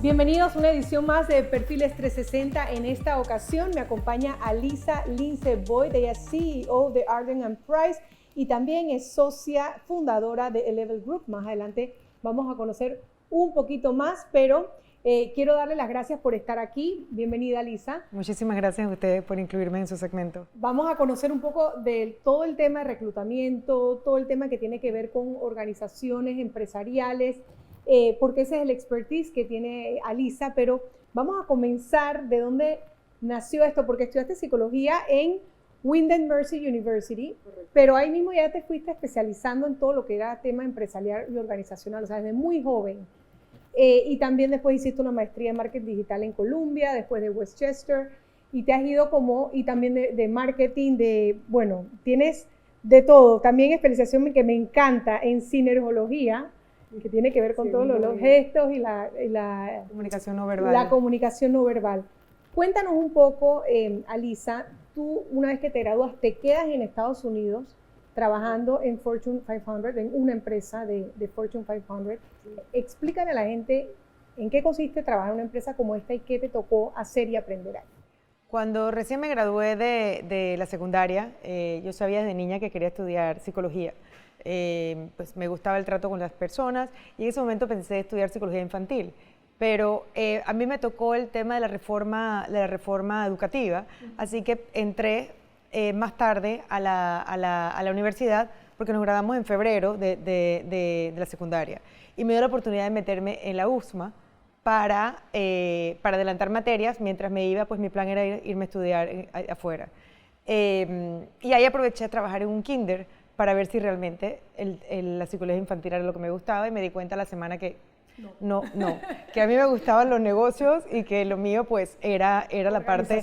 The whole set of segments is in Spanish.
Bienvenidos a una edición más de Perfiles 360. En esta ocasión me acompaña Alisa Lince Boyd. Ella es CEO de Arden & Price y también es socia fundadora de Eleven Group. Más adelante vamos a conocer un poquito más, pero quiero darle las gracias por estar aquí. Bienvenida, Alisa. Muchísimas gracias a ustedes por incluirme en su segmento. Vamos a conocer un poco de todo el tema de reclutamiento, todo el tema que tiene que ver con organizaciones empresariales, porque ese es el expertise que tiene Alisa, pero vamos a comenzar de dónde nació esto, porque estudiaste psicología en Windham Mercy University, pero ahí mismo ya te fuiste especializando en todo lo que era tema empresarial y organizacional, o sea, desde muy joven. Y también después hiciste una maestría en marketing digital en Columbia, después de Westchester, y te has ido como, y también de marketing, bueno, tienes de todo, también especialización que me encanta en sinergología, que tiene que ver con todos los gestos y la comunicación no verbal. La comunicación no verbal. Cuéntanos un poco, Alisa, tú una vez que te gradúas, te quedas en Estados Unidos trabajando en Fortune 500, en una empresa de Fortune 500. Explícale a la gente en qué consiste trabajar en una empresa como esta y qué te tocó hacer y aprender ahí. Cuando recién me gradué de la secundaria, yo sabía desde niña que quería estudiar psicología. Pues me gustaba el trato con las personas y en ese momento pensé estudiar psicología infantil, pero a mí me tocó el tema de la reforma educativa, así que entré más tarde a la universidad porque nos graduamos en febrero de la secundaria y me dio la oportunidad de meterme en la USMA para adelantar materias. Mientras me iba, pues mi plan era irme a estudiar afuera, y ahí aproveché a trabajar en un kinder para ver si realmente la psicología infantil era lo que me gustaba, y me di cuenta la semana que no, que a mí me gustaban los negocios y que lo mío pues era la parte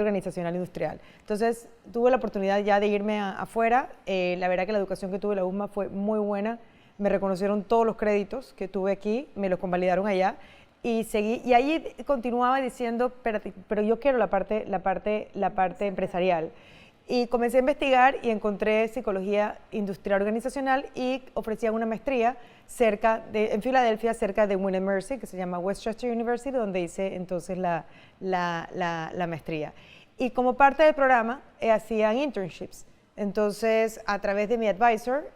organizacional industrial. Entonces tuve la oportunidad ya de irme afuera. La verdad que la educación que tuve en la USMA fue muy buena, me reconocieron todos los créditos que tuve aquí, me los convalidaron allá y seguí, y ahí continuaba diciendo, pero yo quiero la parte empresarial. Y comencé a investigar y encontré psicología industrial organizacional y ofrecían una maestría en Filadelfia, cerca de Windham Mercy, que se llama Westchester University, donde hice entonces la maestría. Y como parte del programa hacían internships. Entonces, a través de mi advisor,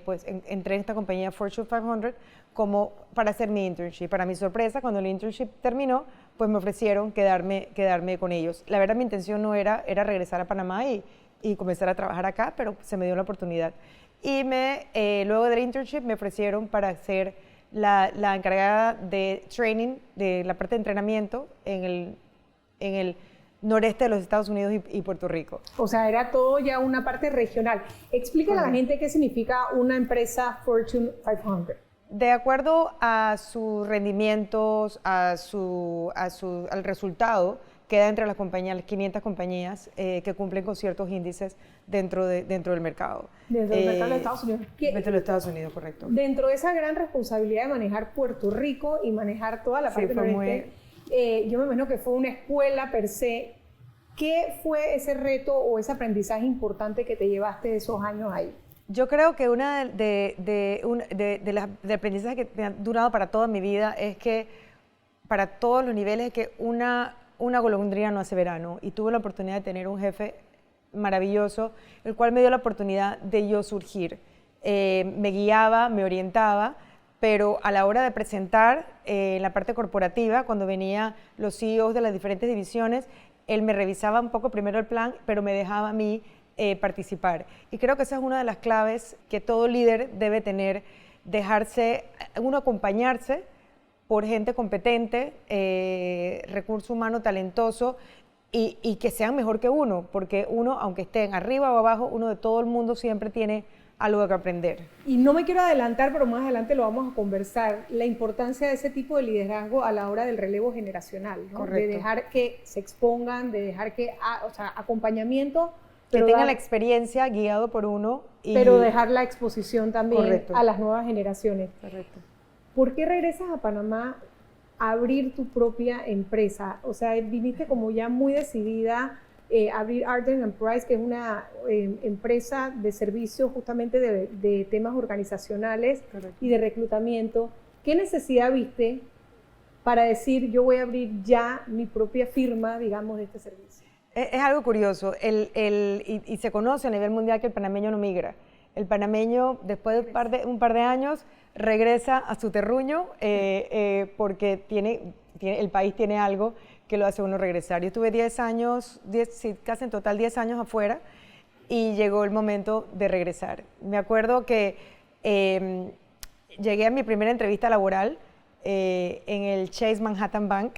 pues entré en esta compañía Fortune 500 como para hacer mi internship. Para mi sorpresa, cuando el internship terminó, pues me ofrecieron quedarme con ellos. La verdad, mi intención no era regresar a Panamá y comenzar a trabajar acá, pero se me dio la oportunidad. Y luego del internship me ofrecieron para ser la encargada de training, de la parte de entrenamiento en el noreste de los Estados Unidos y Puerto Rico. O sea, era todo ya una parte regional. Explícale a la gente qué significa una empresa Fortune 500. De acuerdo a sus rendimientos, al resultado, queda entre las 500 compañías que cumplen con ciertos índices dentro del mercado. Dentro del mercado de Estados Unidos. Dentro de los Estados Unidos, correcto. Dentro de esa gran responsabilidad de manejar Puerto Rico y manejar toda la parte noreste, yo me imagino que fue una escuela per se. ¿Qué fue ese reto o ese aprendizaje importante que te llevaste de esos años ahí? Yo creo que una de aprendizajes que me ha durado para toda mi vida es que para todos los niveles es que una golondrina no hace verano, y tuve la oportunidad de tener un jefe maravilloso, el cual me dio la oportunidad de yo surgir. Me guiaba, me orientaba, pero a la hora de presentar la parte corporativa, cuando venían los CEOs de las diferentes divisiones, él me revisaba un poco primero el plan, pero me dejaba a mí participar. Y creo que esa es una de las claves que todo líder debe tener, acompañarse por gente competente, recurso humano talentoso, y que sean mejor que uno, porque uno, aunque estén arriba o abajo, uno de todo el mundo siempre tiene algo que aprender. Y no me quiero adelantar, pero más adelante lo vamos a conversar, la importancia de ese tipo de liderazgo a la hora del relevo generacional, ¿no? De dejar que se expongan, de dejar que, acompañamiento, que tengan la experiencia guiado por uno. Pero dejar la exposición también. Correcto. A las nuevas generaciones. Correcto. ¿Por qué regresas a Panamá a abrir tu propia empresa? O sea, viniste como ya muy decidida a abrir Arden & Price, que es una empresa de servicios justamente de temas organizacionales. Correcto. Y de reclutamiento. ¿Qué necesidad viste para decir yo voy a abrir ya mi propia firma, digamos, de este servicio? Es algo curioso, y se conoce a nivel mundial que el panameño no migra. El panameño, después de un par de años, regresa a su terruño porque el país tiene algo que lo hace uno regresar. Yo tuve 10 años, casi en total 10 años afuera, y llegó el momento de regresar. Me acuerdo que llegué a mi primera entrevista laboral en el Chase Manhattan Bank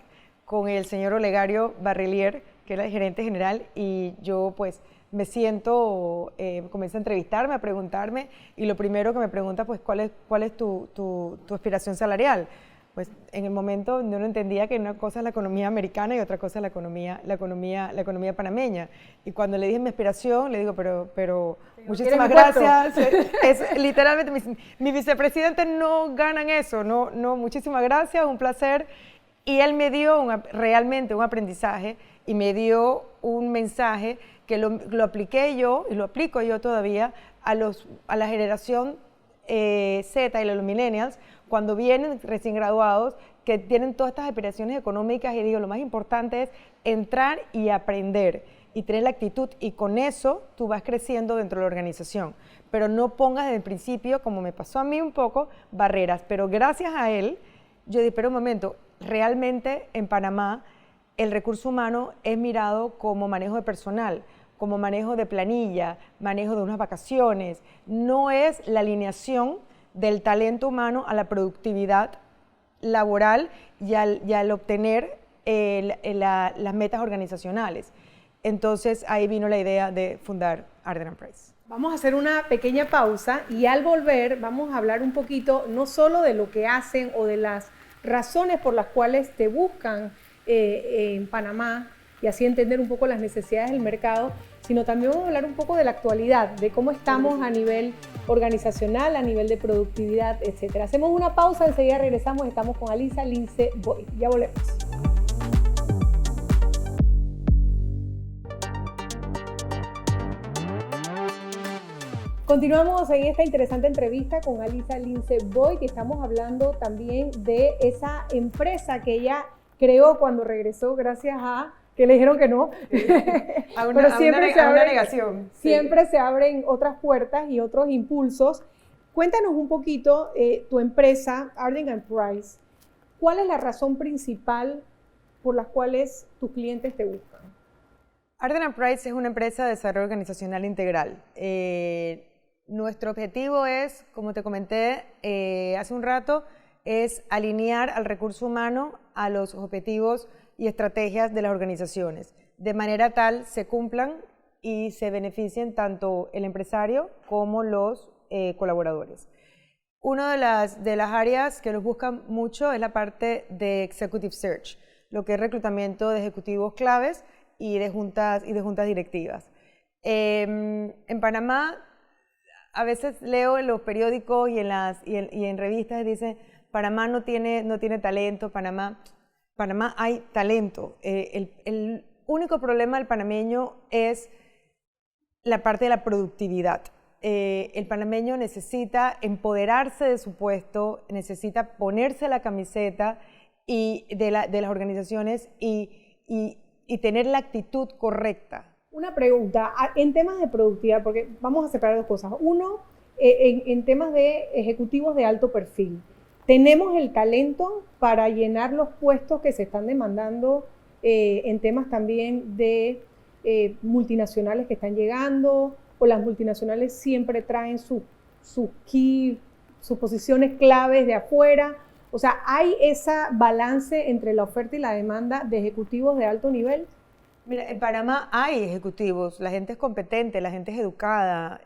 con el señor Olegario Barrelier, que era el gerente general, y yo pues me siento, comienzo a entrevistarme, a preguntarme, y lo primero que me pregunta pues cuál es tu aspiración salarial. Pues en el momento no entendía que una cosa es la economía americana y otra cosa es la economía panameña. Y cuando le dije mi aspiración, le digo, pero muchísimas gracias. Literalmente, mi vicepresidente no ganan eso, no, muchísimas gracias, un placer. Y él me dio realmente un aprendizaje y me dio un mensaje que lo apliqué yo y lo aplico yo todavía a la generación Z y los millennials, cuando vienen recién graduados, que tienen todas estas aspiraciones económicas, y digo, lo más importante es entrar y aprender y tener la actitud, y con eso tú vas creciendo dentro de la organización, pero no pongas desde el principio, como me pasó a mí un poco, barreras. Pero gracias a él, yo dije, pero un momento, realmente en Panamá el recurso humano es mirado como manejo de personal, como manejo de planilla, manejo de unas vacaciones, no es la alineación del talento humano a la productividad laboral y al obtener las metas organizacionales. Entonces ahí vino la idea de fundar Ardent & Price. Vamos a hacer una pequeña pausa y al volver vamos a hablar un poquito no solo de lo que hacen o de las razones por las cuales te buscan en Panamá, y así entender un poco las necesidades del mercado, sino también vamos a hablar un poco de la actualidad, de cómo estamos a nivel organizacional, a nivel de productividad, etc. Hacemos una pausa, enseguida regresamos, estamos con Alisa Lince Boyd. Ya volvemos. Continuamos en esta interesante entrevista con Alisa Lince Boyd, que estamos hablando también de esa empresa que ella creó cuando regresó, gracias a que le dijeron que no. Pero siempre se abre una negación. Siempre se abren otras puertas y otros impulsos. Cuéntanos un poquito, tu empresa, Ardent & Price, ¿cuál es la razón principal por las cuales tus clientes te buscan? Ardent & Price es una empresa de desarrollo organizacional integral. Nuestro objetivo es, como te comenté hace un rato, es alinear al recurso humano a los objetivos y estrategias de las organizaciones, de manera tal se cumplan y se beneficien tanto el empresario como los colaboradores. Una de las áreas que nos buscan mucho es la parte de Executive Search, lo que es reclutamiento de ejecutivos claves y de juntas directivas. En Panamá, a veces leo en los periódicos y en revistas, dicen Panamá no tiene talento, Panamá hay talento. El único problema del panameño es la parte de la productividad. El panameño necesita empoderarse de su puesto, necesita ponerse la camiseta de las organizaciones y tener la actitud correcta. Una pregunta, en temas de productividad, porque vamos a separar dos cosas. Uno, en temas de ejecutivos de alto perfil. ¿Tenemos el talento para llenar los puestos que se están demandando en temas también de multinacionales que están llegando? ¿O las multinacionales siempre traen sus posiciones claves de afuera? O sea, ¿hay ese balance entre la oferta y la demanda de ejecutivos de alto nivel? Mira, en Panamá hay ejecutivos, la gente es competente, la gente es educada.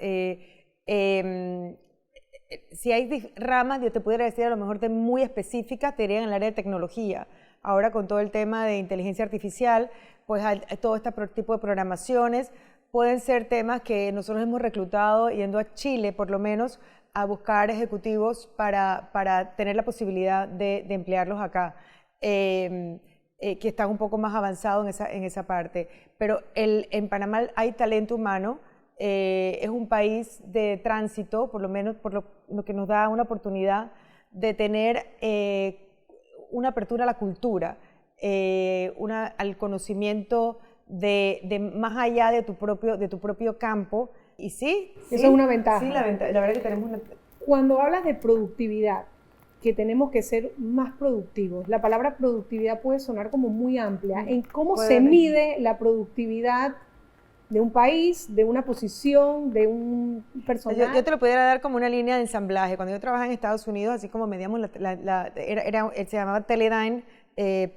Si hay ramas, yo te pudiera decir a lo mejor muy específicas, te diría en el área de tecnología. Ahora con todo el tema de inteligencia artificial, pues hay todo este tipo de programaciones, pueden ser temas que nosotros hemos reclutado yendo a Chile, por lo menos, a buscar ejecutivos para tener la posibilidad de emplearlos acá, que están un poco más avanzados en esa parte. Pero en Panamá hay talento humano. Es un país de tránsito, por lo menos por lo que nos da una oportunidad de tener una apertura a la cultura, al conocimiento de más allá de tu propio campo. Y sí. Eso es una ventaja. Sí, la verdad que tenemos una... Cuando hablas de productividad, que tenemos que ser más productivos, la palabra productividad puede sonar como muy amplia. ¿En cómo se mide la productividad de un país, de una posición, de un personal? Yo te lo pudiera dar como una línea de ensamblaje. Cuando yo trabajaba en Estados Unidos, así como medíamos, se llamaba Teledyne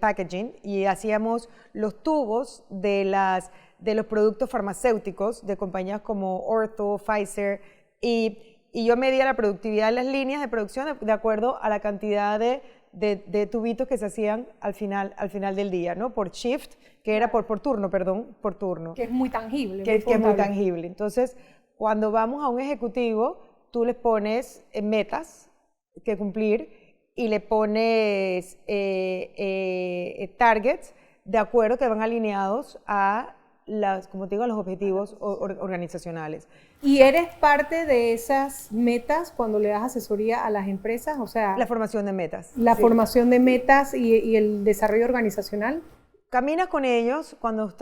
Packaging, y hacíamos los tubos de los productos farmacéuticos de compañías como Ortho, Pfizer, y yo medía la productividad de las líneas de producción de acuerdo a la cantidad de tubitos que se hacían al final del día, ¿no? Por shift, que era por turno. Que es muy tangible. Que es muy tangible. Entonces, cuando vamos a un ejecutivo, tú les pones metas que cumplir y le pones targets de acuerdo que van alineados a como te digo, a los objetivos organizacionales. ¿Y eres parte de esas metas cuando le das asesoría a las empresas? O sea, la formación de metas. La formación de metas y el desarrollo organizacional. Caminas con ellos cuando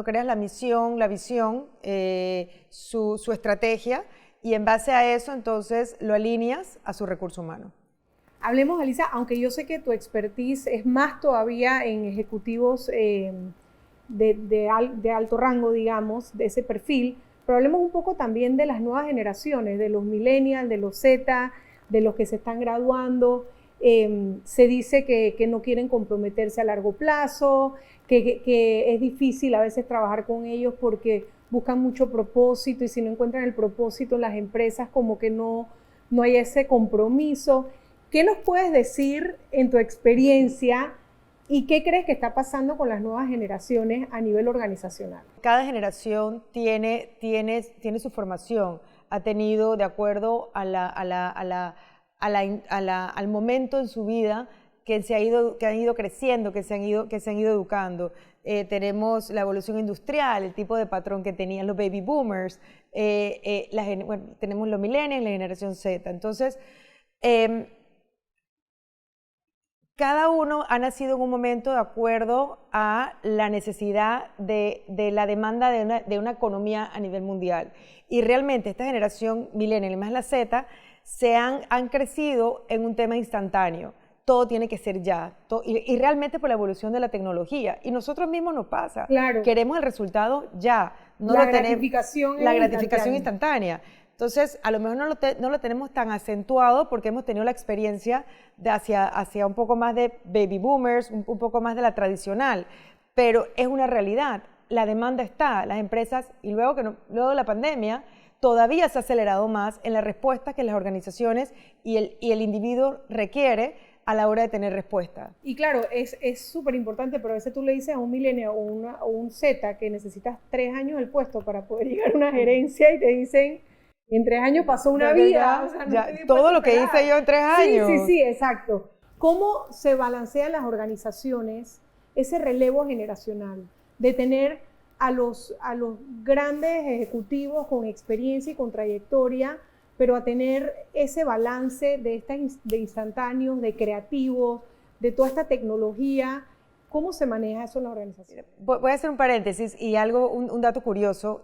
creas la misión, la visión, su estrategia, y en base a eso entonces lo alineas a su recurso humano. Hablemos, Alisa, aunque yo sé que tu expertise es más todavía en ejecutivos de alto rango, digamos, de ese perfil, pero hablemos un poco también de las nuevas generaciones, de los millennials, de los Z, de los que se están graduando. Se dice que no quieren comprometerse a largo plazo, que es difícil a veces trabajar con ellos porque buscan mucho propósito, y si no encuentran el propósito en las empresas, como que no hay ese compromiso. ¿Qué nos puedes decir en tu experiencia y qué crees que está pasando con las nuevas generaciones a nivel organizacional? Cada generación tiene su formación, ha tenido de acuerdo al momento en su vida que han ido creciendo, que se han ido educando. Tenemos la evolución industrial, el tipo de patrón que tenían los baby boomers, tenemos los millennials, la generación Z. Entonces, cada uno ha nacido en un momento de acuerdo a la necesidad de la demanda de una economía a nivel mundial. Y realmente esta generación millennial más la Z han crecido en un tema instantáneo. Todo tiene que ser ya. Y realmente por la evolución de la tecnología. Y nosotros mismos nos pasa. Claro. Queremos el resultado ya. La gratificación instantánea. Entonces, a lo mejor no lo tenemos tan acentuado porque hemos tenido la experiencia de hacia un poco más de baby boomers, un poco más de la tradicional, pero es una realidad. La demanda está, las empresas, y luego de la pandemia, todavía se ha acelerado más en la respuesta que las organizaciones y el individuo requiere a la hora de tener respuesta. Y claro, es súper importante, pero a veces tú le dices a un millennial o un Z que necesitas 3 años del puesto para poder llegar a una gerencia, y te dicen, en 3 años pasó una vida. O sea, todo lo que hice yo en 3 años. Sí, exacto. ¿Cómo se balancean las organizaciones ese relevo generacional de tener a los grandes ejecutivos con experiencia y con trayectoria, pero a tener ese balance de instantáneos, de creativos, de toda esta tecnología? ¿Cómo se maneja eso en la organización? Voy a hacer un paréntesis y un dato curioso.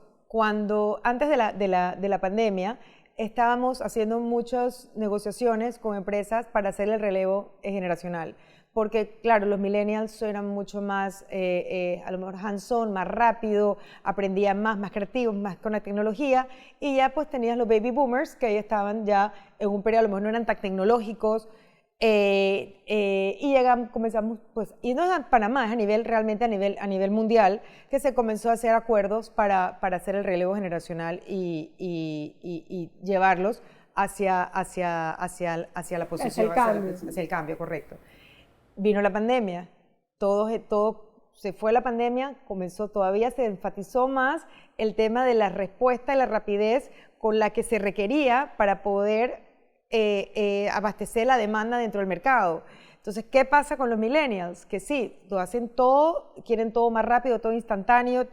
Antes de la pandemia, estábamos haciendo muchas negociaciones con empresas para hacer el relevo generacional. Porque, claro, los millennials eran mucho más, a lo mejor hands-on, más rápido, aprendían más creativos, más con la tecnología, y ya pues tenías los baby boomers, que ahí estaban ya en un periodo, a lo mejor no eran tan tecnológicos, y comenzamos, pues, y no en Panamá, es realmente a nivel mundial, que se comenzó a hacer acuerdos para hacer el relevo generacional y llevarlos hacia la posición, hacia el cambio, correcto. Vino la pandemia, se fue la pandemia, todavía se enfatizó más el tema de la respuesta y la rapidez con la que se requería para poder abastecer la demanda dentro del mercado. Entonces, ¿qué pasa con los millennials? Que sí, lo hacen todo, quieren todo más rápido, todo instantáneo,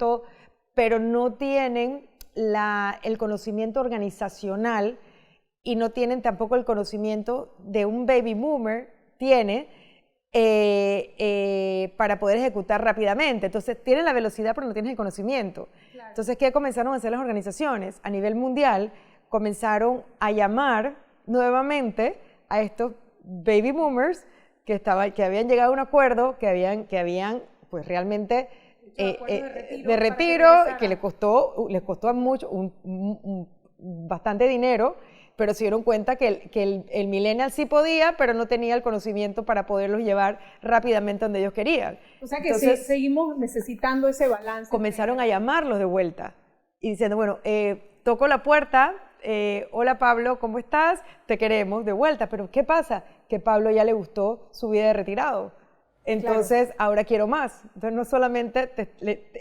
pero no tienen el conocimiento organizacional y no tienen tampoco el conocimiento de un baby boomer tiene para poder ejecutar rápidamente. Entonces, tienen la velocidad, pero no tienes el conocimiento. Claro. Entonces, ¿qué comenzaron a hacer las organizaciones? A nivel mundial, comenzaron a llamar nuevamente a estos baby boomers que habían llegado a un acuerdo, que habían pues realmente de retiro que les costó mucho, bastante dinero, pero se dieron cuenta que el millennial sí podía, pero no tenía el conocimiento para poderlos llevar rápidamente donde ellos querían. O sea que entonces, seguimos necesitando ese balance. Comenzaron a llamarlos de vuelta y diciendo, bueno, toco la puerta, hola Pablo, ¿cómo estás? Te queremos de vuelta, pero ¿qué pasa? Que Pablo ya le gustó su vida de retirado. Entonces, claro, ahora quiero más. Entonces, no solamente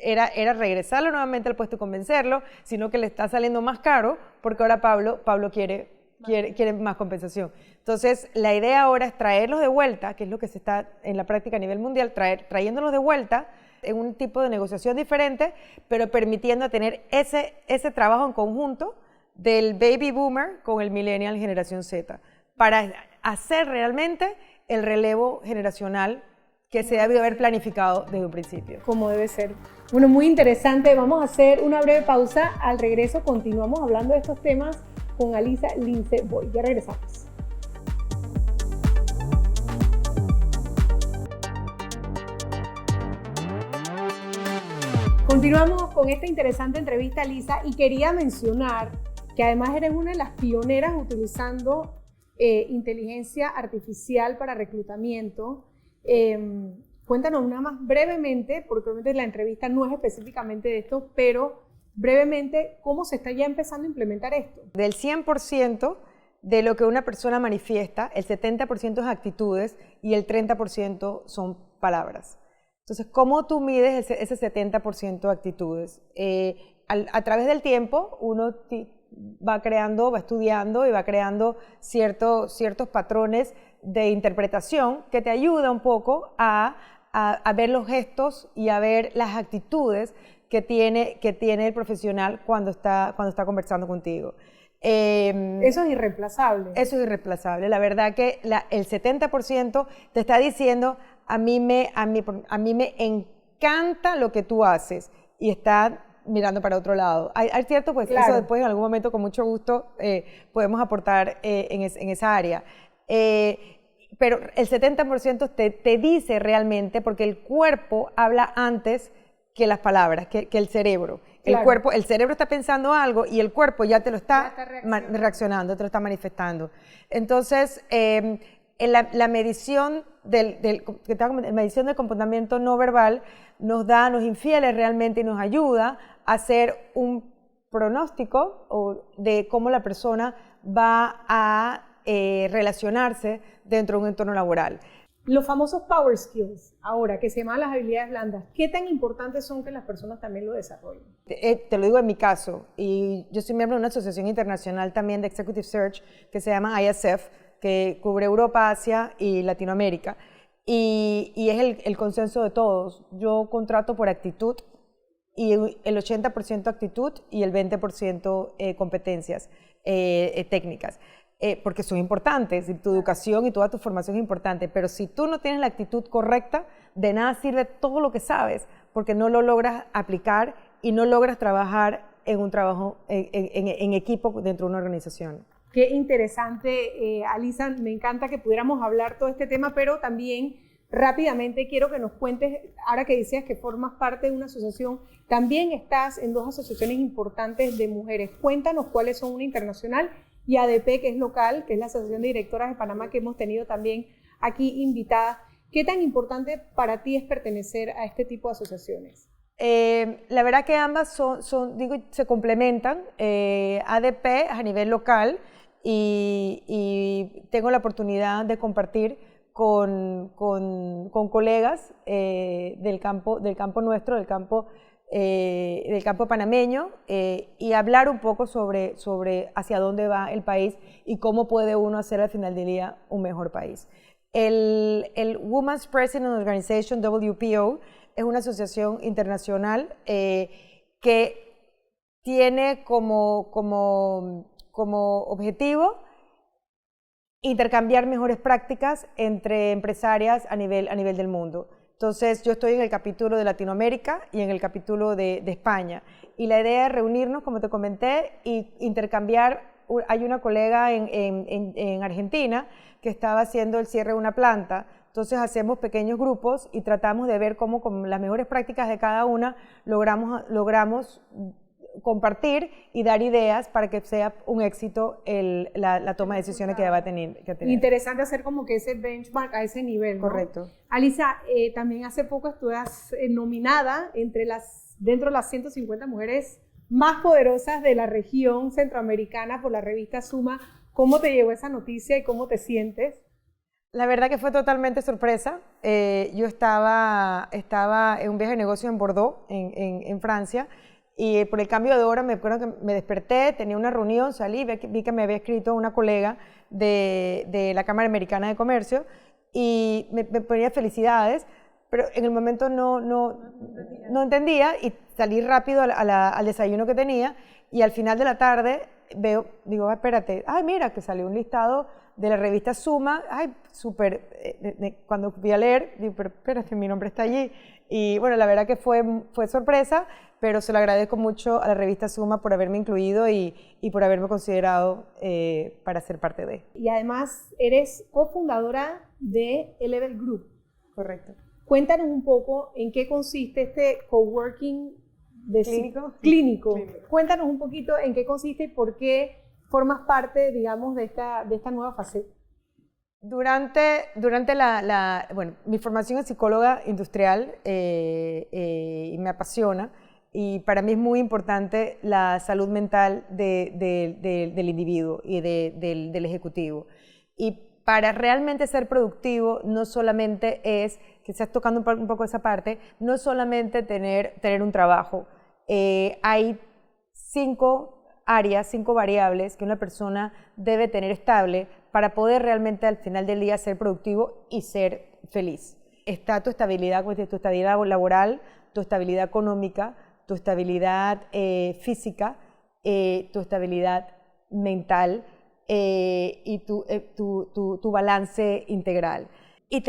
era regresarlo nuevamente al puesto y convencerlo, sino que le está saliendo más caro porque ahora Pablo quiere más compensación. Entonces, la idea ahora es traerlos de vuelta, que es lo que se está en la práctica a nivel mundial, trayéndolos de vuelta en un tipo de negociación diferente, pero permitiendo tener ese trabajo en conjunto del baby boomer con el millennial generación Z, para hacer realmente el relevo generacional que se debe haber planificado desde un principio. Como debe ser. Bueno, muy interesante. Vamos a hacer una breve pausa. Al regreso continuamos hablando de estos temas con Alisa Lince Boy. Ya regresamos. Continuamos con esta interesante entrevista, Alisa, y quería mencionar que además eres una de las pioneras utilizando inteligencia artificial para reclutamiento. Cuéntanos nada más brevemente, porque obviamente la entrevista no es específicamente de esto, pero brevemente, ¿cómo se está ya empezando a implementar esto? Del 100% de lo que una persona manifiesta, el 70% es actitudes y el 30% son palabras. Entonces, ¿cómo tú mides ese 70% de actitudes? A través del tiempo, uno va estudiando y va creando ciertos patrones de interpretación que te ayuda un poco a ver los gestos y a ver las actitudes que tiene el profesional cuando está conversando contigo. Eso es irreemplazable. Eso es irreemplazable. La verdad que el 70% te está diciendo, a mí me encanta lo que tú haces, y está mirando para otro lado. Hay cierto, pues claro, eso después en algún momento con mucho gusto podemos aportar en esa área. Pero el 70% te dice realmente, porque el cuerpo habla antes que las palabras, que el cerebro. Claro. El cerebro está pensando algo y el cuerpo ya te lo está reaccionando, te lo está manifestando. Entonces, la medición medición del comportamiento no verbal nos infiere realmente y nos ayuda a hacer un pronóstico de cómo la persona va a relacionarse dentro de un entorno laboral. Los famosos power skills, ahora, que se llaman las habilidades blandas, ¿qué tan importantes son que las personas también lo desarrollen? Te lo digo en mi caso, y yo soy miembro de una asociación internacional también de Executive Search que se llama ISF, que cubre Europa, Asia y Latinoamérica, y es el consenso de todos. Yo contrato por actitud, y el 80% actitud y el 20% competencias técnicas. Porque son importantes, tu educación y toda tu formación es importante, pero si tú no tienes la actitud correcta, de nada sirve todo lo que sabes, porque no lo logras aplicar y no logras trabajar en un trabajo en equipo dentro de una organización. Qué interesante, Alisa, me encanta que pudiéramos hablar todo este tema, pero también rápidamente quiero que nos cuentes, ahora que decías que formas parte de una asociación, también estás en dos asociaciones importantes de mujeres. Cuéntanos cuáles son, una internacional y ADP, que es local, que es la Asociación de Directoras de Panamá, que hemos tenido también aquí invitada. ¿Qué tan importante para ti es pertenecer a este tipo de asociaciones? La verdad que ambas se complementan. ADP a nivel local, y tengo la oportunidad de compartir con colegas del campo nuestro, del campo panameño, y hablar un poco sobre hacia dónde va el país y cómo puede uno hacer al final del día un mejor país. El Women's President Organization, WPO, es una asociación internacional que tiene como objetivo intercambiar mejores prácticas entre empresarias a nivel del mundo. Entonces, yo estoy en el capítulo de Latinoamérica y en el capítulo de España. Y la idea es reunirnos, como te comenté, y intercambiar. Hay una colega en Argentina que estaba haciendo el cierre de una planta. Entonces, hacemos pequeños grupos y tratamos de ver cómo con las mejores prácticas de cada una logramos compartir y dar ideas para que sea un éxito la toma de decisiones que va a tener. Interesante hacer como que ese benchmark a ese nivel, ¿no? Correcto. Alisa, también hace poco estuvas nominada dentro de las 150 mujeres más poderosas de la región centroamericana por la revista Suma. ¿Cómo te llegó esa noticia y cómo te sientes? La verdad que fue totalmente sorpresa. Yo estaba en un viaje de negocio en Bordeaux, en Francia, y por el cambio de hora me acuerdo que me desperté, tenía una reunión, salí, vi que me había escrito una colega de la Cámara Americana de Comercio y me ponía felicidades, pero en el momento no entendía y salí rápido al desayuno que tenía y al final de la tarde digo, espérate, mira que salió un listado de la revista Suma, súper, cuando fui a leer, digo, pero espérate, mi nombre está allí. Y bueno, la verdad que fue sorpresa, pero se lo agradezco mucho a la revista Suma por haberme incluido y por haberme considerado para ser parte de. Y además eres cofundadora de Elevel Group. Correcto. Cuéntanos un poco en qué consiste este coworking clínico. Cuéntanos un poquito en qué consiste y por qué formas parte, digamos, de esta nueva fase. Durante mi formación es psicóloga industrial y me apasiona y para mí es muy importante la salud mental del individuo y del ejecutivo. Y para realmente ser productivo no solamente es, que estás tocando un poco esa parte, no es solamente tener un trabajo. Hay 5 áreas, 5 variables que una persona debe tener estable para poder realmente al final del día ser productivo y ser feliz. Está tu estabilidad laboral, tu estabilidad económica, tu estabilidad física, tu estabilidad mental y tu balance integral. Y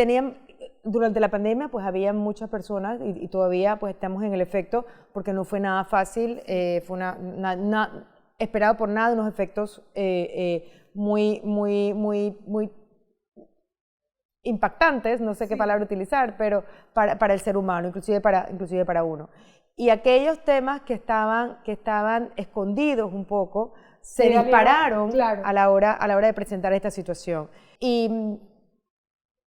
durante la pandemia pues había muchas personas y todavía pues estamos en el efecto porque no fue nada fácil, fue esperado por nada, unos efectos muy impactantes, no sé qué palabra utilizar, pero para el ser humano, inclusive para uno. Y aquellos temas que estaban escondidos un poco, se dispararon claro, a la hora de presentar esta situación. Y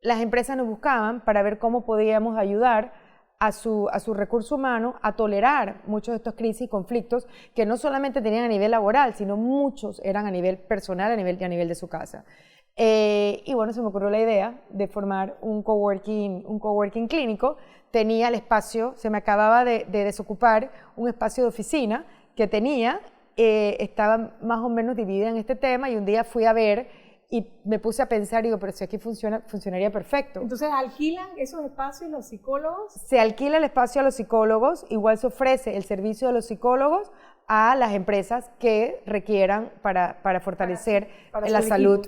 las empresas nos buscaban para ver cómo podíamos ayudar a su recurso humano a tolerar muchos de estos crisis y conflictos que no solamente tenían a nivel laboral, sino muchos eran a nivel personal, a nivel de su casa. Y bueno, se me ocurrió la idea de formar un coworking clínico. Tenía el espacio, se me acababa de desocupar un espacio de oficina que tenía, estaba más o menos dividida en este tema y un día fui a ver y me puse a pensar, digo, pero si aquí funcionaría perfecto. Entonces, ¿alquilan esos espacios los psicólogos? Se alquila el espacio a los psicólogos, igual se ofrece el servicio de los psicólogos a las empresas que requieran para fortalecer la salud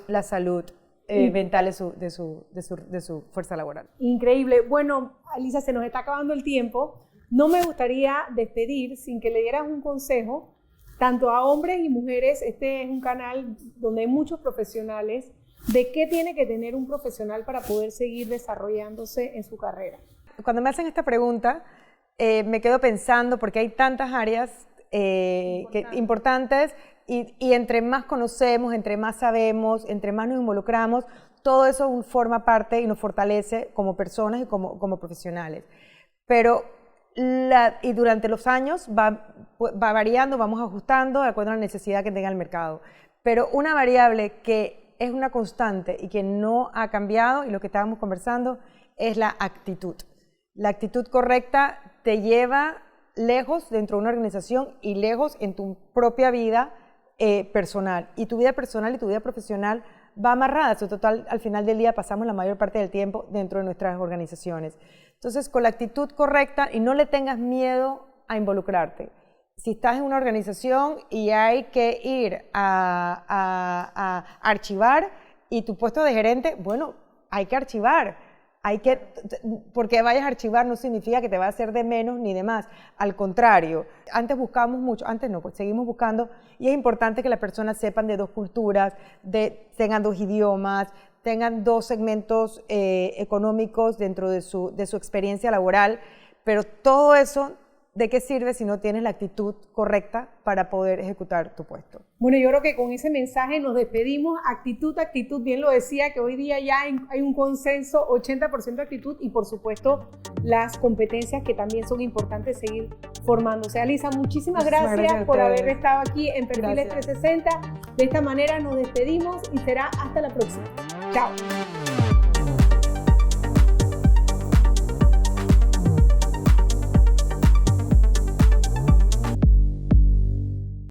mental de su fuerza laboral. Increíble. Bueno, Alisa, se nos está acabando el tiempo. No me gustaría despedir sin que le dieras un consejo tanto a hombres y mujeres. Este es un canal donde hay muchos profesionales. ¿De qué tiene que tener un profesional para poder seguir desarrollándose en su carrera? Cuando me hacen esta pregunta, me quedo pensando porque hay tantas áreas importantes y entre más conocemos, entre más sabemos, entre más nos involucramos, todo eso forma parte y nos fortalece como personas y como profesionales. Pero y durante los años va variando, vamos ajustando de acuerdo a la necesidad que tenga el mercado. Pero una variable que es una constante y que no ha cambiado, y lo que estábamos conversando, es la actitud. La actitud correcta te lleva lejos dentro de una organización y lejos en tu propia vida personal. Y tu vida personal y tu vida profesional va amarrada. Total, al final del día pasamos la mayor parte del tiempo dentro de nuestras organizaciones. Entonces, con la actitud correcta y no le tengas miedo a involucrarte. Si estás en una organización y hay que ir a archivar, y tu puesto de gerente, bueno, hay que archivar. Porque vayas a archivar no significa que te va a hacer de menos ni de más. Al contrario, antes buscábamos mucho, antes no, pues seguimos buscando, y es importante que las personas sepan de 2 culturas, tengan 2 idiomas, tengan 2 segmentos económicos dentro de su experiencia laboral, pero todo eso, ¿de qué sirve si no tienes la actitud correcta para poder ejecutar tu puesto? Bueno, yo creo que con ese mensaje nos despedimos. Actitud, actitud, bien lo decía, que hoy día ya hay un consenso, 80% actitud, y por supuesto las competencias que también son importantes seguir formándose. Alisa, muchísimas gracias por haber estado aquí en Perfiles 360. De esta manera nos despedimos y será hasta la próxima. Chao.